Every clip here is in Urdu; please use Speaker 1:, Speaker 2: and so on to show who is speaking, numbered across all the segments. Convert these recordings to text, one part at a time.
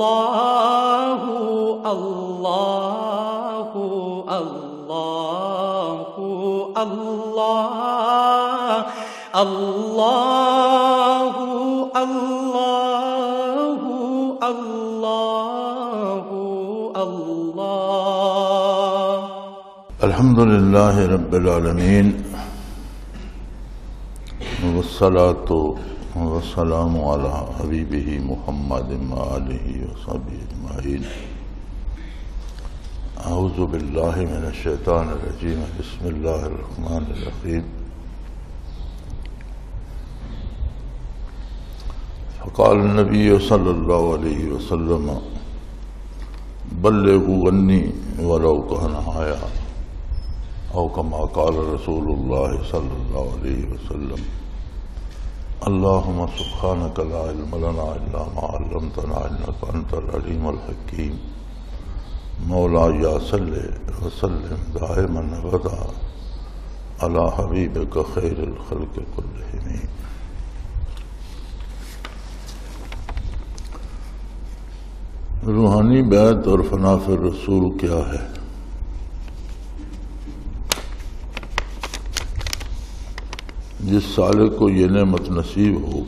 Speaker 1: اللہ اللہ اللہ اللہ اللہ اللہ اللہ اللہ
Speaker 2: الحمد للہ رب العالمین والصلاة والسلام علی حبیبہ محمد وآلہ وصحبہ اجمعین اعوذ باللہ من الشیطان الرجیم بسم اللہ الرحمن الرحیم فقال النبی صلی اللہ علیہ وسلم بلغوا عنی ولو کان آیا او کما قال رسول اللہ صلی اللہ علیہ وسلم اللہم سبحانک لا علم لنا الا ما علمتنا انک انت العلیم الحکیم مولاي صل وسلم دائما ابدا على حبیبک خیر الخلق کلہم. روحانی بیعت اور فنا فی الرسول کیا ہے؟ جس سالک کو یہ نعمت نصیب ہو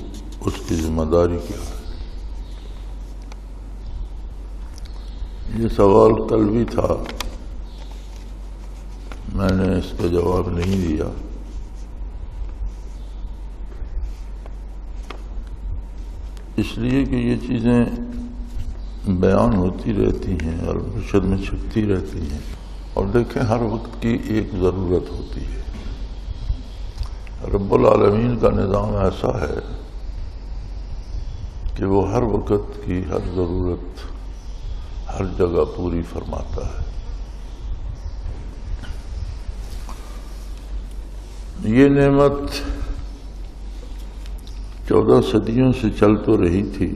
Speaker 2: اس کی ذمہ داری کیا ہے؟ یہ سوال کل بھی تھا، میں نے اس کا جواب نہیں دیا. اس لیے کہ یہ چیزیں بیان ہوتی رہتی ہیں اور مرشد میں چھپتی رہتی ہیں، اور دیکھیں ہر وقت کی ایک ضرورت ہوتی ہے. رب العالمین کا نظام ایسا ہے کہ وہ ہر وقت کی ہر ضرورت ہر جگہ پوری فرماتا ہے. یہ نعمت 14 صدیوں سے چل تو رہی تھی.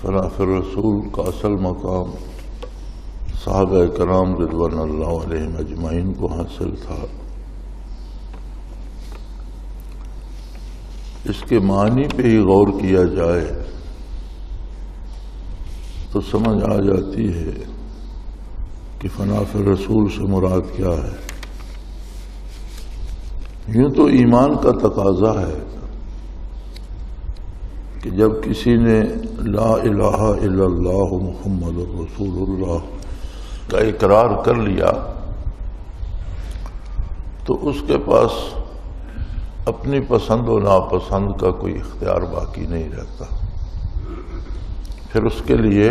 Speaker 2: فنا فی الرسول کا اصل مقام صحابہ کرام رضوان اللہ علیہم اجمعین کو حاصل تھا. اس کے معنی پہ ہی غور کیا جائے تو سمجھ آ جاتی ہے کہ فنا فی الرسول سے مراد کیا ہے. یوں تو ایمان کا تقاضا ہے کہ جب کسی نے لا الہ الا اللہ محمد رسول اللہ کا اقرار کر لیا تو اس کے پاس اپنی پسند و ناپسند کا کوئی اختیار باقی نہیں رہتا. پھر اس کے لیے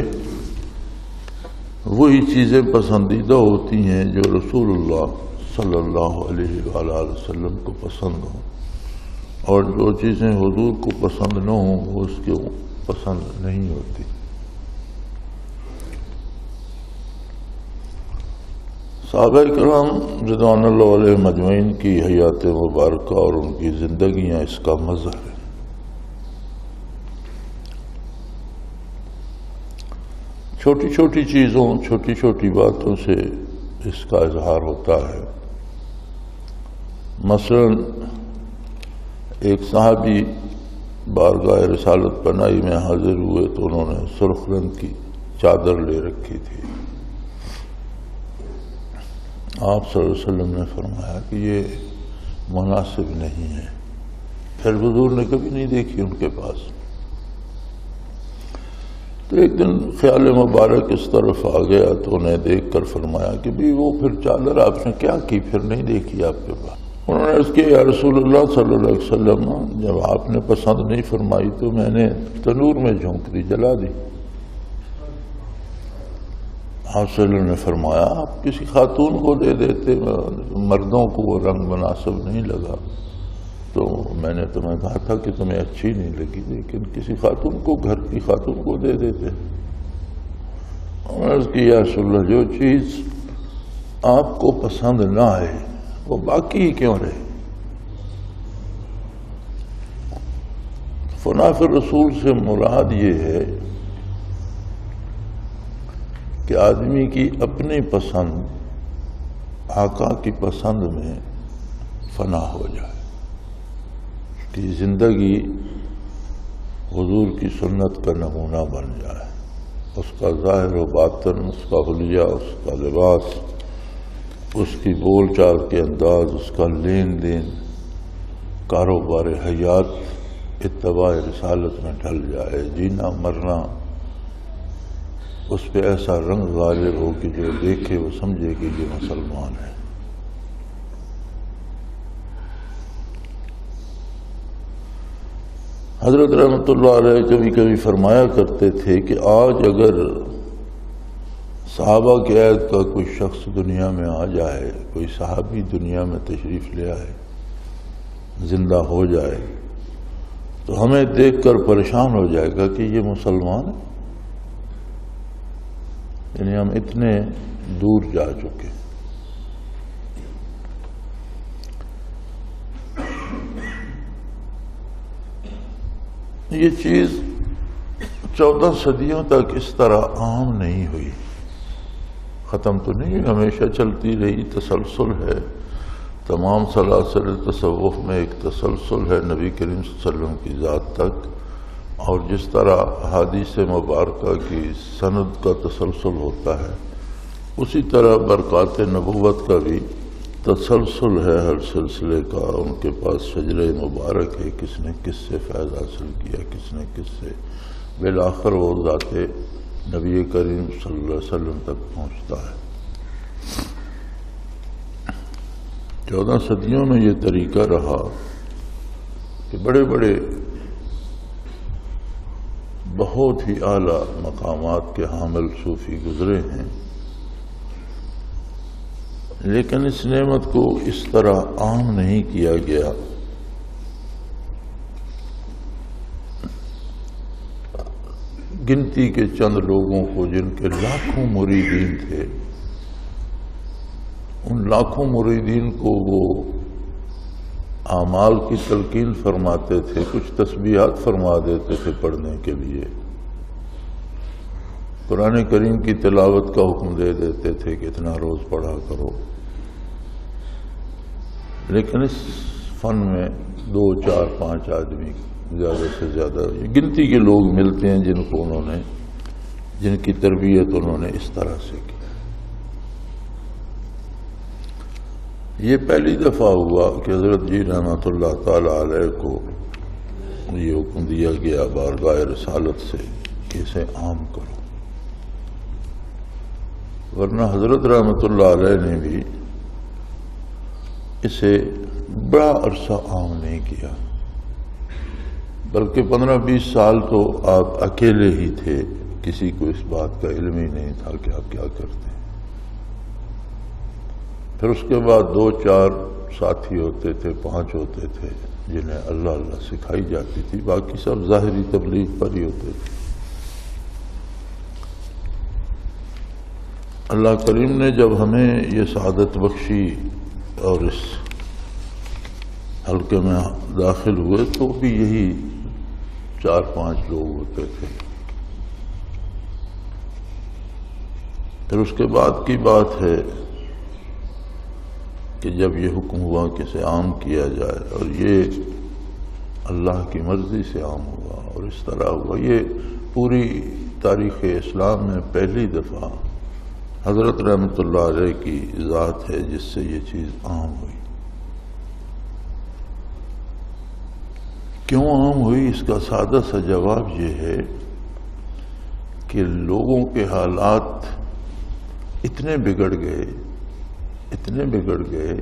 Speaker 2: وہی چیزیں پسندیدہ ہوتی ہیں جو رسول اللہ صلی اللہ علیہ وآلہ وسلم کو پسند ہوں، اور جو چیزیں حضور کو پسند نہ ہوں وہ اس کو پسند نہیں ہوتی. صحابہ کرام رضوان اللہ علیہ مجمعین کی حیات مبارکہ اور ان کی زندگیاں اس کا مظہر ہے. چھوٹی چھوٹی چیزوں چھوٹی چھوٹی باتوں سے اس کا اظہار ہوتا ہے. مثلا ایک صحابی بارگاہ رسالت پناہی میں حاضر ہوئے تو انہوں نے سرخ رنگ کی چادر لے رکھی تھی. آپ صلی اللہ علیہ وسلم نے فرمایا کہ یہ مناسب نہیں ہے. پھر حضور نے کبھی نہیں دیکھی ان کے پاس. تو ایک دن خیال مبارک اس طرف آ گیا تو انہیں دیکھ کر فرمایا کہ بھی وہ پھر چادر آپ نے کیا کی، پھر نہیں دیکھی آپ کے پاس. انہوں نے عرض کیا یا رسول اللہ صلی اللہ علیہ وسلم جب آپ نے پسند نہیں فرمائی تو میں نے تنور میں جھونک دی، جلا دی. آپ صلی اللہ علیہ وسلم نے فرمایا آپ کسی خاتون کو دے دیتے، مردوں کو وہ رنگ مناسب نہیں لگا تو میں نے تمہیں کہا تھا کہ تمہیں اچھی نہیں لگی، لیکن کسی خاتون کو، گھر کی خاتون کو دے دیتے. عرض کی یا رسول اللہ جو چیز آپ کو پسند نہ آئے وہ باقی ہی کیوں رہے؟ فنا فی الرسول سے مراد یہ ہے کہ آدمی کی اپنی پسند آقا کی پسند میں فنا ہو جائے. کہ زندگی حضور کی سنت کا نمونہ بن جائے، اس کا ظاہر و باطن، اس کا حلیہ، اس کا لباس، اس کی بول چال کے انداز، اس کا لین دین، کاروبار حیات اتباع رسالت میں ڈھل جائے، جینا مرنا اس پہ ایسا رنگ غالب ہو کہ جو دیکھے وہ سمجھے کہ یہ مسلمان ہے۔ حضرت رحمۃ اللہ علیہ کبھی کبھی فرمایا کرتے تھے کہ آج اگر صحابہ کے عہد کا کوئی شخص دنیا میں آ جائے، کوئی صحابی دنیا میں تشریف لے آئے، زندہ ہو جائے، تو ہمیں دیکھ کر پریشان ہو جائے گا کہ یہ مسلمان ہے، یعنی ہم اتنے دور جا چکے۔ یہ چیز 14 صدیوں تک اس طرح عام نہیں ہوئی، ختم تو نہیں ہوئی، ہمیشہ چلتی رہی، تسلسل ہے۔ تمام سلاسل تصوف میں ایک تسلسل ہے نبی کریم صلی اللہ علیہ وسلم کی ذات تک، اور جس طرح احادیث مبارکہ کی سند کا تسلسل ہوتا ہے، اسی طرح برکات نبوت کا بھی تسلسل ہے ہر سلسلے کا۔ ان کے پاس شجرہ مبارک ہے، کس نے کس سے فیض حاصل کیا، کس نے کس سے، بالآخر وہ ذات نبی کریم صلی اللہ علیہ وسلم تک پہنچتا ہے۔ 14 صدیوں میں یہ طریقہ رہا کہ بڑے بڑے بہت ہی اعلیٰ مقامات کے حامل صوفی گزرے ہیں، لیکن اس نعمت کو اس طرح عام نہیں کیا گیا۔ گنتی کے چند لوگوں کو، جن کے لاکھوں مریدین تھے، ان لاکھوں مریدین کو وہ اعمال کی تلقین فرماتے تھے، کچھ تسبیحات فرما دیتے تھے پڑھنے کے لیے، قرآن کریم کی تلاوت کا حکم دے دیتے تھے کہ اتنا روز پڑھا کرو، لیکن اس فن میں 2 4 5 آدمی زیادہ سے زیادہ گنتی کے لوگ ملتے ہیں جن کو جن کی تربیت انہوں نے اس طرح سے کی۔ یہ پہلی دفعہ ہوا کہ حضرت جی رحمۃ اللہ تعالی علیہ کو یہ حکم دیا گیا بارگاہ رسالت سے کہ اسے عام کرو، ورنہ حضرت رحمۃ اللہ علیہ نے بھی اسے بڑا عرصہ عام نہیں کیا، بلکہ 15-20 سال تو آپ اکیلے ہی تھے، کسی کو اس بات کا علم ہی نہیں تھا کہ آپ کیا کرتے ہیں۔ پھر اس کے بعد 2-4 ساتھی ہوتے تھے، 5 ہوتے تھے جنہیں اللہ اللہ سکھائی جاتی تھی، باقی سب ظاہری تبلیغ پر ہی ہوتے تھے۔ اللہ کریم نے جب ہمیں یہ سعادت بخشی اور اس حلقے میں داخل ہوئے تو بھی یہی 4-5 لوگ ہوتے تھے۔ پھر اس کے بعد کی بات ہے کہ جب یہ حکم ہوا کہ اسے عام کیا جائے، اور یہ اللہ کی مرضی سے عام ہوا اور اس طرح ہوا۔ یہ پوری تاریخ اسلام میں پہلی دفعہ حضرت رحمۃ اللہ علیہ کی ذات ہے جس سے یہ چیز عام ہوئی۔ کیوں عام ہوئی؟ اس کا سادہ سا جواب یہ ہے کہ لوگوں کے حالات اتنے بگڑ گئے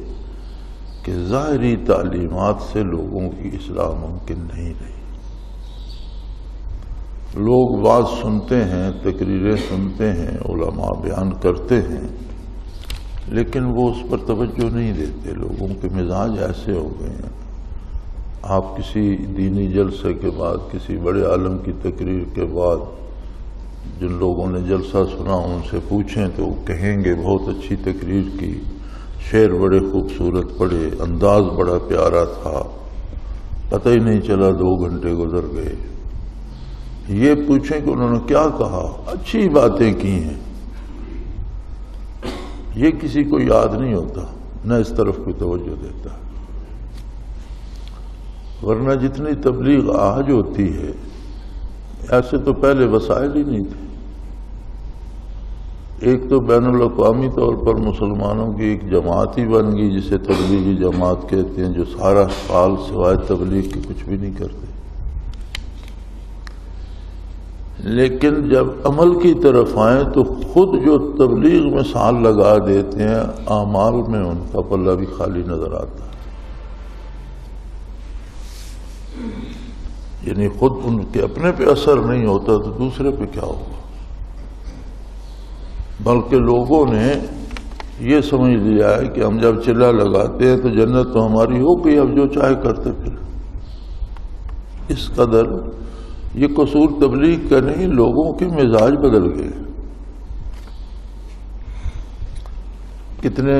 Speaker 2: کہ ظاہری تعلیمات سے لوگوں کی اصلاح ممکن نہیں رہی۔ لوگ بات سنتے ہیں، تقریریں سنتے ہیں، علماء بیان کرتے ہیں، لیکن وہ اس پر توجہ نہیں دیتے۔ لوگوں کے مزاج ایسے ہو گئے ہیں، آپ کسی دینی جلسے کے بعد، کسی بڑے عالم کی تقریر کے بعد جن لوگوں نے جلسہ سنا ان سے پوچھیں تو وہ کہیں گے بہت اچھی تقریر کی، شعر بڑے خوبصورت پڑھے، انداز بڑا پیارا تھا، پتہ ہی نہیں چلا 2 گھنٹے گزر گئے۔ یہ پوچھیں کہ انہوں نے کیا کہا، اچھی باتیں کی ہیں، یہ کسی کو یاد نہیں ہوتا، نہ اس طرف کوئی توجہ دیتا۔ ورنہ جتنی تبلیغ آج ہوتی ہے ایسے تو پہلے وسائل ہی نہیں تھے. ایک تو بین الاقوامی طور پر مسلمانوں کی ایک جماعت ہی بن گئی جسے تبلیغی جماعت کہتے ہیں، جو سارا سال سوائے تبلیغ کے کچھ بھی نہیں کرتے. لیکن جب عمل کی طرف آئیں تو خود جو تبلیغ میں سال لگا دیتے ہیں، اعمال میں ان کا پلہ بھی خالی نظر آتا ہے. یعنی خود ان کے اپنے پہ اثر نہیں ہوتا تو دوسرے پہ کیا ہوگا. بلکہ لوگوں نے یہ سمجھ لیا ہے کہ ہم جب چلہ لگاتے ہیں تو جنت تو ہماری ہو گئی، اب جو چاہے کرتے پھر. اس قدر یہ قصور تبلیغ کا نہیں، لوگوں کے مزاج بدل گئے. کتنے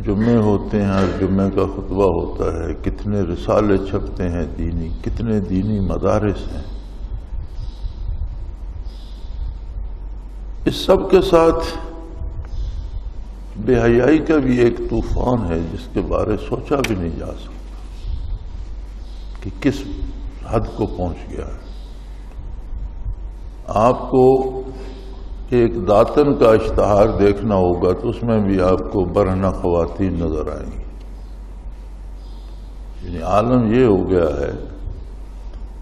Speaker 2: جمعے ہوتے ہیں، ہر جمعے کا خطبہ ہوتا ہے، کتنے رسالے چھپتے ہیں دینی، کتنے دینی مدارس ہیں. اس سب کے ساتھ بے حیائی کا بھی ایک طوفان ہے جس کے بارے سوچا بھی نہیں جا سکتا کہ کس حد کو پہنچ گیا ہے. آپ کو ایک داتن کا اشتہار دیکھنا ہوگا تو اس میں بھی آپ کو برہنہ خواتین نظر آئیں گی. یعنی عالم یہ ہو گیا ہے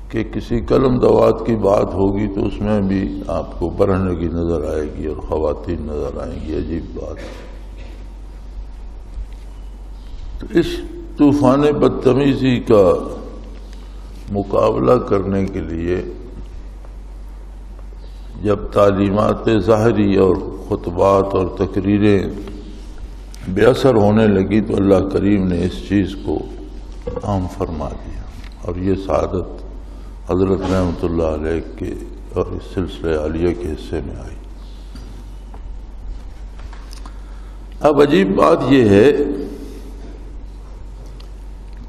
Speaker 2: کہ کسی قلم دوات کی بات ہوگی تو اس میں بھی آپ کو برہنگی نظر آئے گی اور خواتین نظر آئیں گی. عجیب بات ہے. تو اس طوفان بدتمیزی کا مقابلہ کرنے کے لیے جب تعلیمات ظاہری اور خطبات اور تقریریں بے اثر ہونے لگی تو اللہ کریم نے اس چیز کو عام فرما دیا، اور یہ سعادت حضرت رحمۃ اللہ علیہ کے اور اس سلسلہ عالیہ کے حصے میں آئی. اب عجیب بات یہ ہے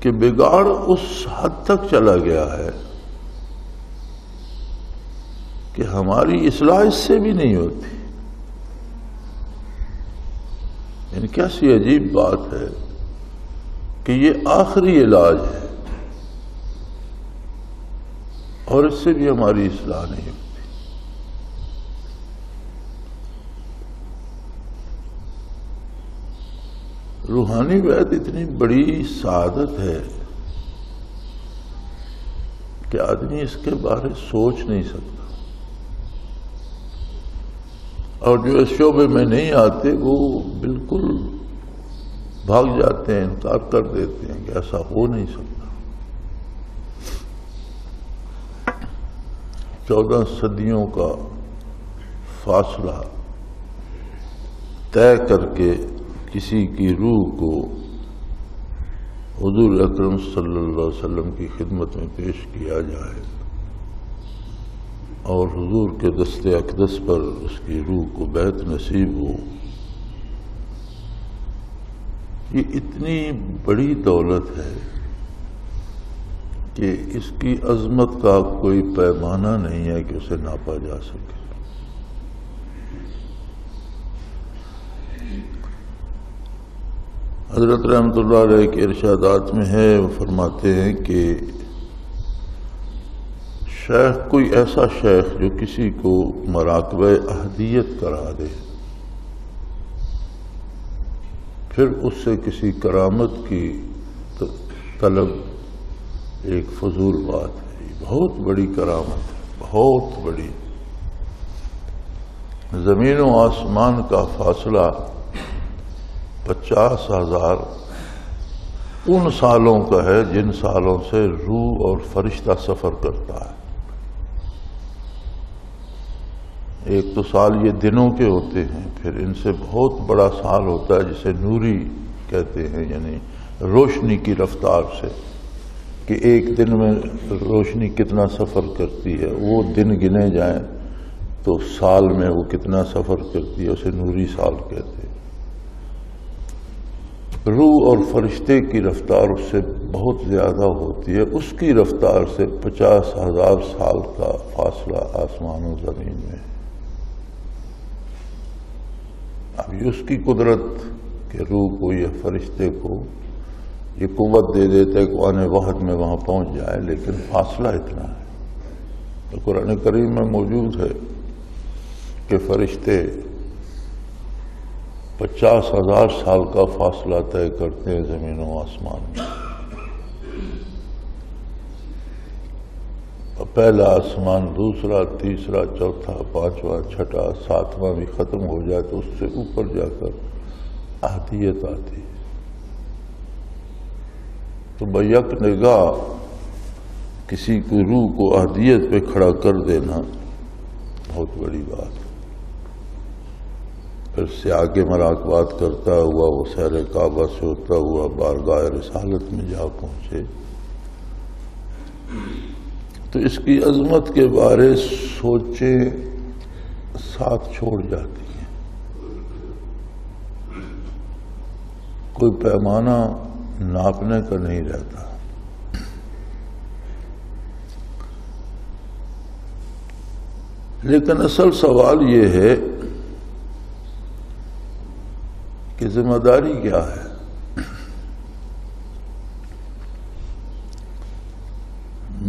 Speaker 2: کہ بگاڑ اس حد تک چلا گیا ہے کہ ہماری اصلاح اس سے بھی نہیں ہوتی. یعنی کیسی عجیب بات ہے کہ یہ آخری علاج ہے اور اس سے بھی ہماری اصلاح نہیں ہوتی. روحانی بیعت اتنی بڑی سعادت ہے کہ آدمی اس کے بارے سوچ نہیں سکتا، اور جو اس شعبے میں نہیں آتے وہ بالکل بھاگ جاتے ہیں، انکار کر دیتے ہیں کہ ایسا ہو نہیں سکتا. 14 صدیوں کا فاصلہ طے کر کے کسی کی روح کو حضور اکرم صلی اللہ علیہ وسلم کی خدمت میں پیش کیا جائے اور حضور کے دست اقدس پر اس کی روح کو بیعت نصیب ہو، یہ اتنی بڑی دولت ہے کہ اس کی عظمت کا کوئی پیمانہ نہیں ہے کہ اسے ناپا جا سکے. حضرت رحمۃ اللہ علیہ کے ارشادات میں ہے، وہ فرماتے ہیں کہ شیخ کوئی ایسا شیخ جو کسی کو مراقبہ احدیت کرا دے پھر اس سے کسی کرامت کی طلب ایک فضول بات ہے. یہ بہت بڑی کرامت ہے، بہت بڑی. زمین و آسمان کا فاصلہ 50,000 ان سالوں کا ہے جن سالوں سے روح اور فرشتہ سفر کرتا ہے. ایک تو سال یہ دنوں کے ہوتے ہیں، پھر ان سے بہت بڑا سال ہوتا ہے جسے نوری کہتے ہیں، یعنی روشنی کی رفتار سے، کہ ایک دن میں روشنی کتنا سفر کرتی ہے. وہ دن گنے جائیں تو سال میں وہ کتنا سفر کرتی ہے، اسے نوری سال کہتے ہیں. روح اور فرشتے کی رفتار اس سے بہت زیادہ ہوتی ہے. اس کی رفتار سے 50,000 سال کا فاصلہ آسمان و زمین میں. اب یہ اس کی قدرت کہ روح کو یا فرشتے کو یہ قوت دے دیتا ہے کہ آنے وقت میں وہاں پہنچ جائے، لیکن فاصلہ اتنا ہے. قرآن کریم میں موجود ہے کہ فرشتے 50,000 سال کا فاصلہ طے کرتے ہیں زمین و آسمان میں. پہلا آسمان، دوسرا، تیسرا، چوتھا، پانچواں، چھٹا، ساتواں بھی ختم ہو جائے تو اس سے اوپر جا کر احدیت آتی ہے. تو بیک نگاہ کسی کو روح کو احدیت پہ کھڑا کر دینا بہت بڑی بات ہے. پھر سے آگے مراقبات کرتا ہوا وہ سیر کعبہ سے ہوتا ہوا بارگاہ رسالت میں جا پہنچے تو اس کی عظمت کے بارے سوچیں ساتھ چھوڑ جاتی ہیں. کوئی پیمانہ ناپنے کا نہیں رہتا. لیکن اصل سوال یہ ہے کہ ذمہ داری کیا ہے؟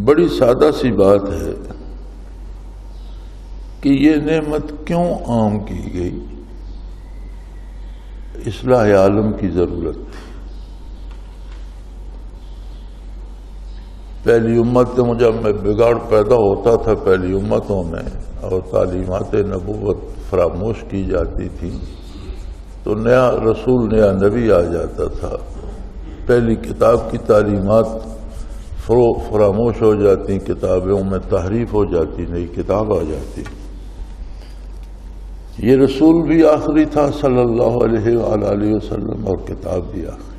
Speaker 2: بڑی سادہ سی بات ہے کہ یہ نعمت کیوں عام کی گئی؟ اصلاح عالم کی ضرورت تھی. پہلی امت میں جب بگاڑ پیدا ہوتا تھا پہلی امتوں میں اور تعلیمات نبوت فراموش کی جاتی تھی تو نیا رسول نیا نبی آ جاتا تھا. پہلی کتاب کی تعلیمات فراموش ہو جاتی، کتابوں میں تحریف ہو جاتی، نئی کتاب آ جاتی. یہ رسول بھی آخری تھا صلی اللہ علیہ وآلہ وسلم اور کتاب بھی آخری.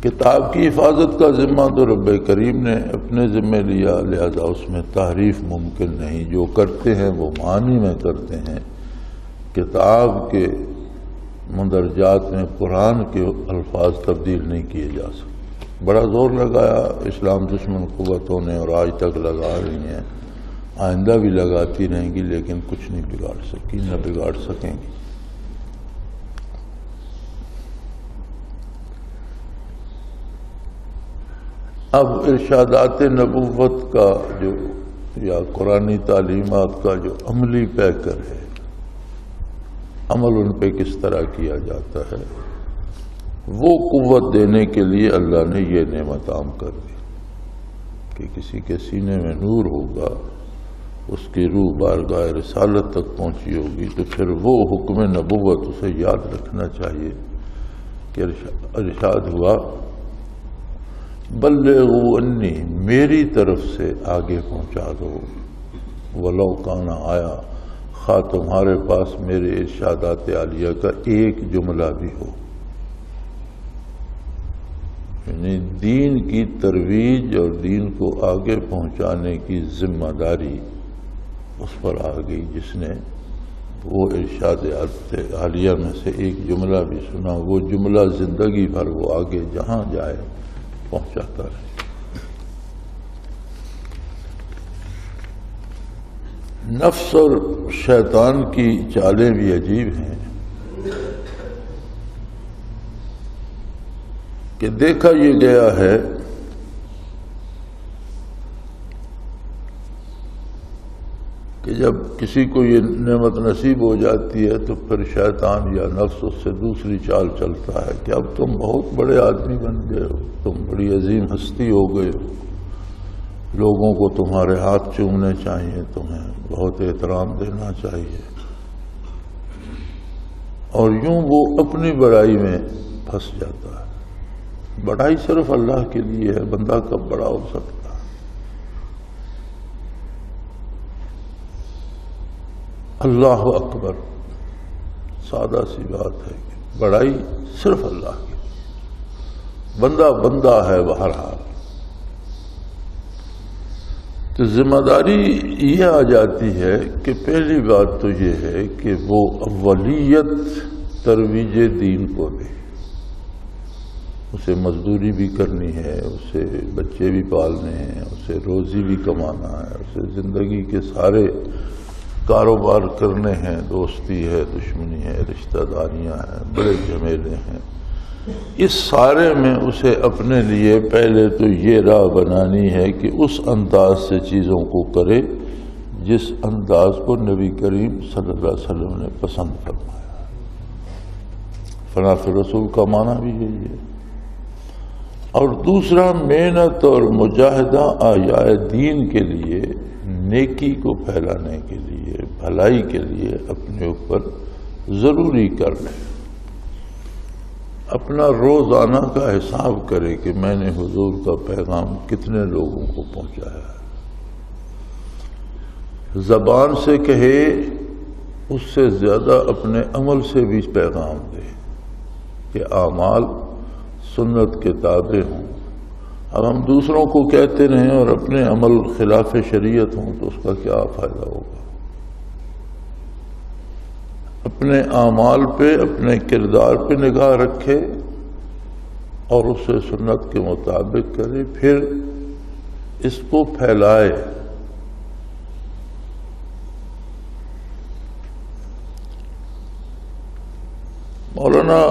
Speaker 2: کتاب کی حفاظت کا ذمہ تو رب کریم نے اپنے ذمہ لیا، لہذا اس میں تحریف ممکن نہیں. جو کرتے ہیں وہ معنی میں کرتے ہیں. کتاب کے مندرجات میں قرآن کے الفاظ تبدیل نہیں کیے جا سکتے. بڑا زور لگایا اسلام دشمن قوتوں نے اور آج تک لگا رہی ہیں، آئندہ بھی لگاتی رہیں گی، لیکن کچھ نہیں بگاڑ سکی، نہ بگاڑ سکیں گی. اب ارشادات نبوت کا جو یا قرآنی تعلیمات کا جو عملی پیکر ہے، عمل ان پہ کس طرح کیا جاتا ہے، وہ قوت دینے کے لیے اللہ نے یہ نعمت عام کر دی کہ کسی کے سینے میں نور ہوگا، اس کی روح بارگاہ رسالت تک پہنچی ہوگی تو پھر وہ حکم نبوت اسے یاد رکھنا چاہیے کہ ارشاد ہوا بلغوا انی، میری طرف سے آگے پہنچا دو. ولو کانا آیا، خواہ تمہارے پاس میرے ارشادات عالیہ کا ایک جملہ بھی ہو. یعنی دین کی ترویج اور دین کو آگے پہنچانے کی ذمہ داری اس پر آ گئی جس نے وہ ارشاد عالیہ میں سے ایک جملہ بھی سنا، وہ جملہ زندگی بھر وہ آگے جہاں جائے پہنچاتا رہے. نفس اور شیطان کی چالیں بھی عجیب ہیں کہ دیکھا یہ گیا ہے کہ جب کسی کو یہ نعمت نصیب ہو جاتی ہے تو پھر شیطان یا نفس اس سے دوسری چال چلتا ہے کہ اب تم بہت بڑے آدمی بن گئے ہو، تم بڑی عظیم ہستی ہو گئے ہو، لوگوں کو تمہارے ہاتھ چومنے چاہیے، تمہیں بہت احترام دینا چاہیے. اور یوں وہ اپنی بڑائی میں پھنس جاتا ہے. بڑائی صرف اللہ کے لیے ہے، بندہ کب بڑا ہو سکتا ہے؟ اللہ اکبر سادہ سی بات ہے کہ بڑائی صرف اللہ کی، بندہ بندہ ہے بہرحال. تو ذمہ داری یہ آ جاتی ہے کہ پہلی بات تو یہ ہے کہ وہ اولیت ترویج دین کو دے. اسے مزدوری بھی کرنی ہے، اسے بچے بھی پالنے ہیں، اسے روزی بھی کمانا ہے، اسے زندگی کے سارے کاروبار کرنے ہیں، دوستی ہے، دشمنی ہے، رشتہ داریاں ہیں، بڑے جھمیلے ہیں. اس سارے میں اسے اپنے لیے پہلے تو یہ راہ بنانی ہے کہ اس انداز سے چیزوں کو کرے جس انداز کو نبی کریم صلی اللہ علیہ وسلم نے پسند فرمایا۔ فنا فی رسول کا معنی بھی یہی ہے۔ اور دوسرا، محنت اور مجاہدہ آیائے دین کے لیے، نیکی کو پھیلانے کے لیے، بھلائی کے لیے اپنے اوپر ضروری کر لے، اپنا روزانہ کا حساب کرے کہ میں نے حضور کا پیغام کتنے لوگوں کو پہنچایا ہے۔ زبان سے کہے اس سے زیادہ اپنے عمل سے بھی پیغام دے کہ اعمال سنت کے تابع ہوں۔ اب ہم دوسروں کو کہتے رہیں اور اپنے عمل خلاف شریعت ہوں تو اس کا کیا فائدہ ہوگا؟ اپنے اعمال پہ، اپنے کردار پہ نگاہ رکھے اور اسے سنت کے مطابق کرے، پھر اس کو پھیلائے۔ مولانا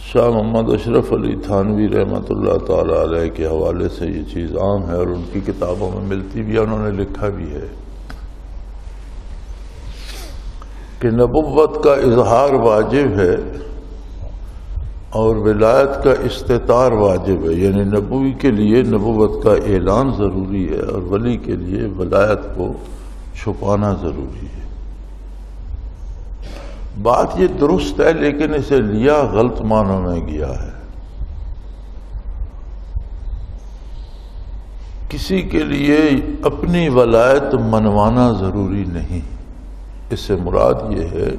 Speaker 2: شاہ محمد اشرف علی تھانوی رحمۃ اللہ تعالی علیہ کے حوالے سے یہ چیز عام ہے اور ان کی کتابوں میں ملتی بھی ہے، انہوں نے لکھا بھی ہے کہ نبوت کا اظہار واجب ہے اور ولایت کا استتار واجب ہے، یعنی نبوی کے لیے نبوت کا اعلان ضروری ہے اور ولی کے لیے ولایت کو چھپانا ضروری ہے۔ بات یہ درست ہے، لیکن اسے لیا غلط معنوں میں گیا ہے۔ کسی کے لیے اپنی ولایت منوانا ضروری نہیں۔ اس سے مراد یہ ہے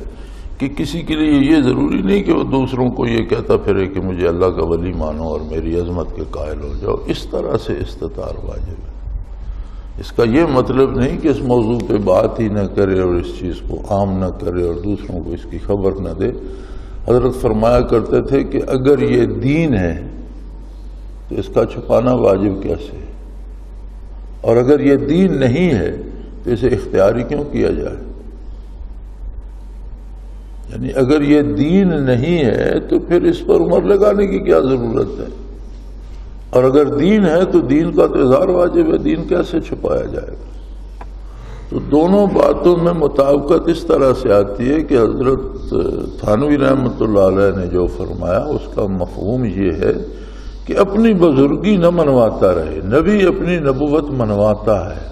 Speaker 2: کہ کسی کے لیے یہ ضروری نہیں کہ وہ دوسروں کو یہ کہتا پھرے کہ مجھے اللہ کا ولی مانو اور میری عظمت کے قائل ہو جاؤ۔ اس طرح سے استطار واجب ہے۔ اس کا یہ مطلب نہیں کہ اس موضوع پہ بات ہی نہ کرے اور اس چیز کو عام نہ کرے اور دوسروں کو اس کی خبر نہ دے۔ حضرت فرمایا کرتے تھے کہ اگر یہ دین ہے تو اس کا چھپانا واجب کیسے ہے، اور اگر یہ دین نہیں ہے تو اسے اختیاری کیوں کیا جائے؟ یعنی اگر یہ دین نہیں ہے تو پھر اس پر عمر لگانے کی کیا ضرورت ہے، اور اگر دین ہے تو دین کا تو اظہار واجب ہے، دین کیسے چھپایا جائے گا؟ تو دونوں باتوں میں مطابقت اس طرح سے آتی ہے کہ حضرت تھانوی رحمۃ اللہ علیہ نے جو فرمایا اس کا مفہوم یہ ہے کہ اپنی بزرگی نہ منواتا رہے۔ نبی اپنی نبوت منواتا ہے،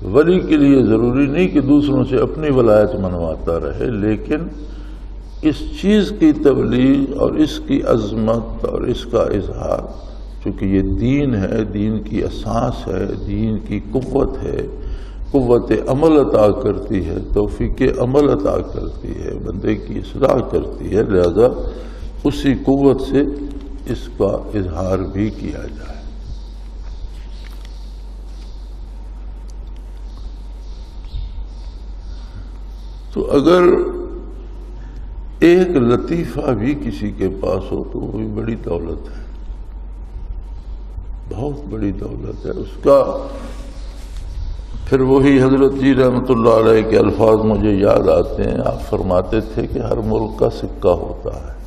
Speaker 2: ولی کے لیے ضروری نہیں کہ دوسروں سے اپنی ولایت منواتا رہے، لیکن اس چیز کی تبلیغ اور اس کی عظمت اور اس کا اظہار، چونکہ یہ دین ہے، دین کی اساس ہے، دین کی قوت ہے، قوت عمل عطا کرتی ہے، توفیق عمل عطا کرتی ہے، بندے کی اصلاح کرتی ہے، لہذا اسی قوت سے اس کا اظہار بھی کیا جائے۔ تو اگر ایک لطیفہ بھی کسی کے پاس ہو تو وہ بھی بڑی دولت ہے، بہت بڑی دولت ہے۔ اس کا پھر وہی حضرت جی رحمۃ اللہ علیہ کے الفاظ مجھے یاد آتے ہیں۔ آپ فرماتے تھے کہ ہر ملک کا سکہ ہوتا ہے،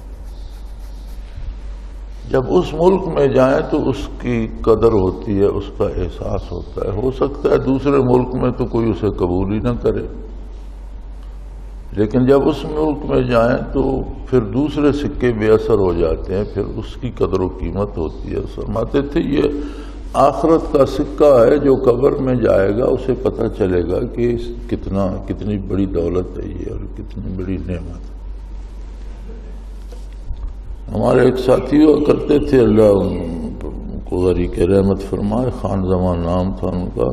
Speaker 2: جب اس ملک میں جائیں تو اس کی قدر ہوتی ہے، اس کا احساس ہوتا ہے۔ ہو سکتا ہے دوسرے ملک میں تو کوئی اسے قبول ہی نہ کرے، لیکن جب اس ملک میں جائیں تو پھر دوسرے سکے بے اثر ہو جاتے ہیں، پھر اس کی قدر و قیمت ہوتی ہے۔ فرماتے تھے یہ آخرت کا سکہ ہے، جو قبر میں جائے گا اسے پتہ چلے گا کہ کتنی بڑی دولت ہے یہ اور کتنی بڑی نعمت ہے۔ ہمارے ایک ساتھی ہوا کرتے تھے، اللہ ان کو غری کے رحمت فرمائے، خان زمان نام تھا ان کا،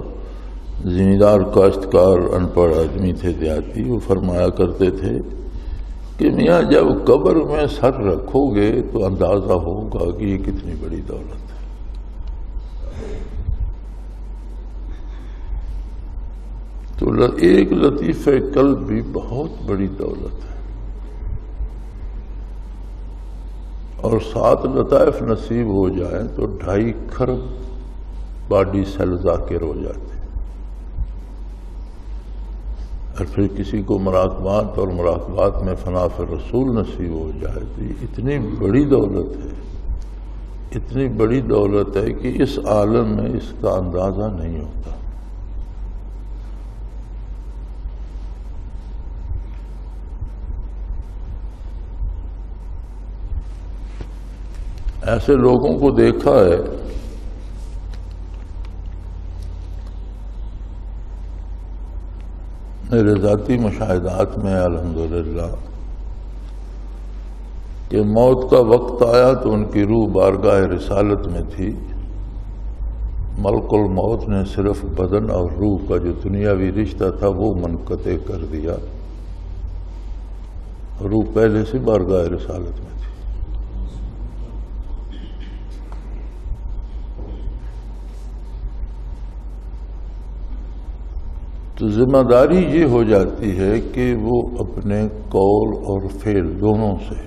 Speaker 2: زمیندار کاشتکار ان پڑھ آدمی تھے دیہاتی۔ وہ فرمایا کرتے تھے کہ میاں جب قبر میں سر رکھو گے تو اندازہ ہوگا کہ یہ کتنی بڑی دولت ہے۔ تو ایک لطیفہ قلب بھی بہت بڑی دولت ہے، اور 7 لطائف نصیب ہو جائیں تو 2.5 کھرب باڈی سیل ذاکر ہو جاتے ہیں۔ اور پھر کسی کو مراقبات اور مراقبات میں فنا فی رسول نصیب ہو جائے تو یہ اتنی بڑی دولت ہے، اتنی بڑی دولت ہے کہ اس عالم میں اس کا اندازہ نہیں ہوتا۔ ایسے لوگوں کو دیکھا ہے میرے ذاتی مشاہدات میں الحمدللہ کہ موت کا وقت آیا تو ان کی روح بارگاہ رسالت میں تھی، ملک الموت نے صرف بدن اور روح کا جو دنیاوی رشتہ تھا وہ منقطع کر دیا، روح پہلے سے بارگاہ رسالت میں تھی۔ تو ذمہ داری یہ ہو جاتی ہے کہ وہ اپنے قول اور فعل دونوں سے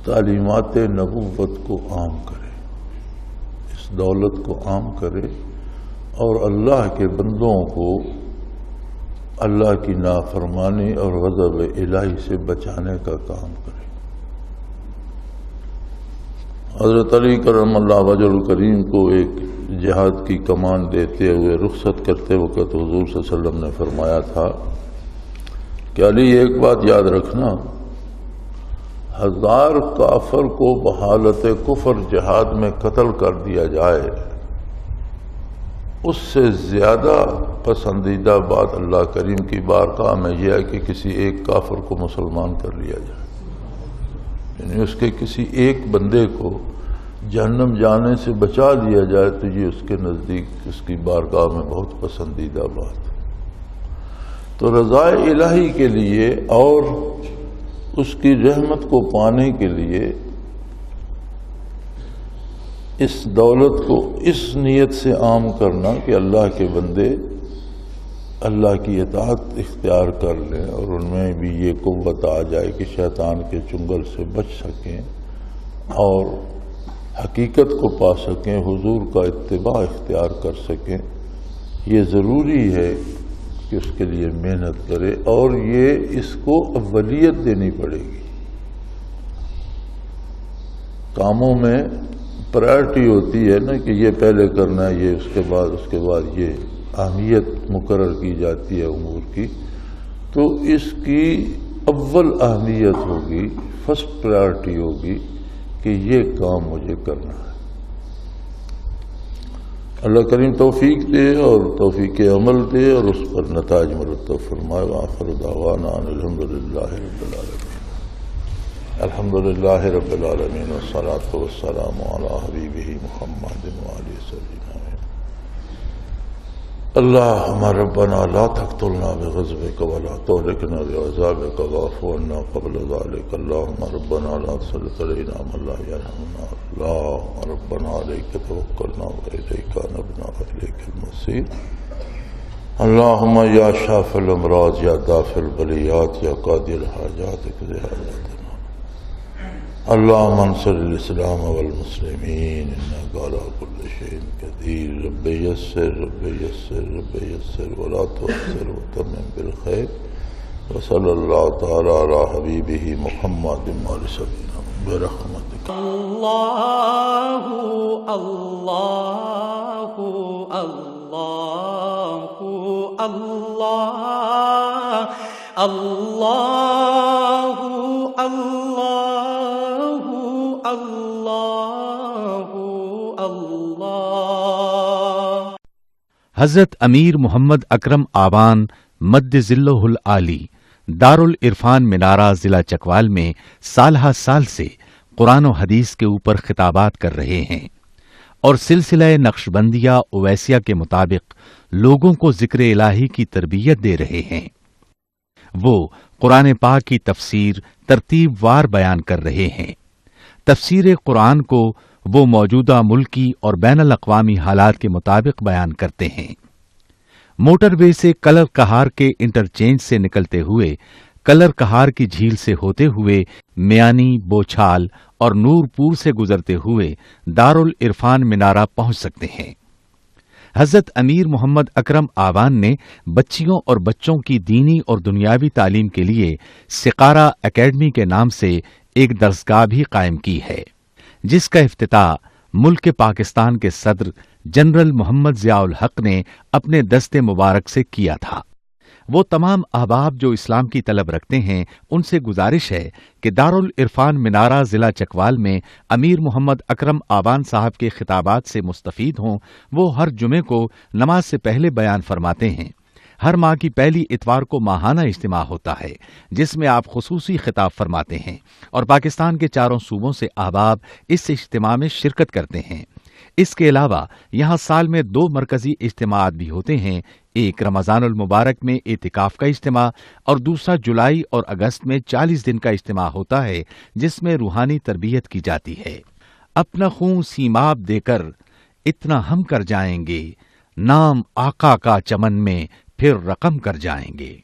Speaker 2: تعلیمات نبوت کو عام کرے، اس دولت کو عام کرے اور اللہ کے بندوں کو اللہ کی نافرمانی اور غضب الہی سے بچانے کا کام کرے۔ حضرت علی کرم اللہ وجہ الکریم کو ایک جہاد کی کمان دیتے ہوئے رخصت کرتے وقت حضور صلی اللہ علیہ وسلم نے فرمایا تھا کہ علی ایک بات یاد رکھنا، 1000 کافر کو بحالت کفر جہاد میں قتل کر دیا جائے، اس سے زیادہ پسندیدہ بات اللہ کریم کی بارگاہ میں یہ ہے کہ کسی ایک کافر کو مسلمان کر لیا جائے، یعنی اس کے کسی ایک بندے کو جہنم جانے سے بچا لیا جائے تو یہ اس کے نزدیک اس کی بارگاہ میں بہت پسندیدہ بات ہے۔ تو رضا الہی کے لیے اور اس کی رحمت کو پانے کے لیے اس دولت کو اس نیت سے عام کرنا کہ اللہ کے بندے اللہ کی اطاعت اختیار کر لیں اور ان میں بھی یہ قوت آ جائے کہ شیطان کے چنگل سے بچ سکیں اور حقیقت کو پا سکیں، حضور کا اتباع اختیار کر سکیں، یہ ضروری ہے کہ اس کے لیے محنت کرے اور یہ اس کو اولیت دینی پڑے گی۔ کاموں میں پرائرٹی ہوتی ہے نا کہ یہ پہلے کرنا ہے، یہ اس کے بعد یہ اہمیت مقرر کی جاتی ہے امور کی، تو اس کی اول اہمیت ہوگی، فرسٹ پرائرٹی ہوگی کہ یہ کام مجھے کرنا ہے۔ اللہ کریم توفیق دے اور توفیق عمل دے اور اس پر نتائج مرتب فرمائے۔ آخر دعوانا ان الحمدللہ رب العالمین، الحمدللہ رب العالمین، والصلاة والسلام علی حبیبہ محمد وآلہ وسلم۔ اللہم ربنا لا تقتلنا بغضبک ولا تہلکنا بعذابک واعف عنا قبل ذلک۔ اللہم ربنا لا تسلط علینا من لا یرحمنا۔ اللہم ربنا علیک توکلنا والیک انبنا والیک المصیر۔ اللہم یا شافی الامراض یا دافع البلیات یا قاضی الحاجات اقض حاجاتنا۔ اللہم انصر الاسلام والمسلمین انک علی کل شیء قدیر۔ رب یسر رب یسر رب یسر ولا تعسر وتمم بالخیر۔ وصلی اللہ تعالی علی حبیبہ محمد وآلہ وسلم برحمتک۔
Speaker 1: اللہ اللہ اللہ اللہ اللہ
Speaker 3: حضرت امیر محمد اکرم آبان مد ظلہ العالی دارالعرفان منارہ ضلع چکوال میں سالہ سال سے قرآن و حدیث کے اوپر خطابات کر رہے ہیں اور سلسلہ نقشبندیہ اویسیہ کے مطابق لوگوں کو ذکر الہی کی تربیت دے رہے ہیں۔ وہ قرآن پاک کی تفسیر ترتیب وار بیان کر رہے ہیں۔ تفسیر قرآن کو وہ موجودہ ملکی اور بین الاقوامی حالات کے مطابق بیان کرتے ہیں۔ موٹر وے سے کلر کہار کے انٹرچینج سے نکلتے ہوئے کلر کہار کی جھیل سے ہوتے ہوئے میانی، بوچھال اور نور پور سے گزرتے ہوئے دارالعرفان منارہ پہنچ سکتے ہیں۔ حضرت امیر محمد اکرم آوان نے بچیوں اور بچوں کی دینی اور دنیاوی تعلیم کے لیے سقارہ اکیڈمی کے نام سے ایک درسگاہ بھی قائم کی ہے، جس کا افتتاح ملک پاکستان کے صدر جنرل محمد ضیاء الحق نے اپنے دست مبارک سے کیا تھا۔ وہ تمام احباب جو اسلام کی طلب رکھتے ہیں ان سے گزارش ہے کہ دارالعرفان منارہ ضلع چکوال میں امیر محمد اکرم آوان صاحب کے خطابات سے مستفید ہوں۔ وہ ہر جمعے کو نماز سے پہلے بیان فرماتے ہیں۔ ہر ماہ کی پہلی اتوار کو ماہانہ اجتماع ہوتا ہے جس میں آپ خصوصی خطاب فرماتے ہیں اور پاکستان کے چاروں صوبوں سے احباب اس اجتماع میں شرکت کرتے ہیں۔ اس کے علاوہ یہاں سال میں 2 مرکزی اجتماعات بھی ہوتے ہیں، ایک رمضان المبارک میں اعتکاف کا اجتماع اور دوسرا جولائی اور اگست میں 40 دن کا اجتماع ہوتا ہے جس میں روحانی تربیت کی جاتی ہے۔ اپنا خون سیماب دے کر اتنا ہم کر جائیں گے، نام آقا کا چمن میں پھر رقم کر جائیں گے۔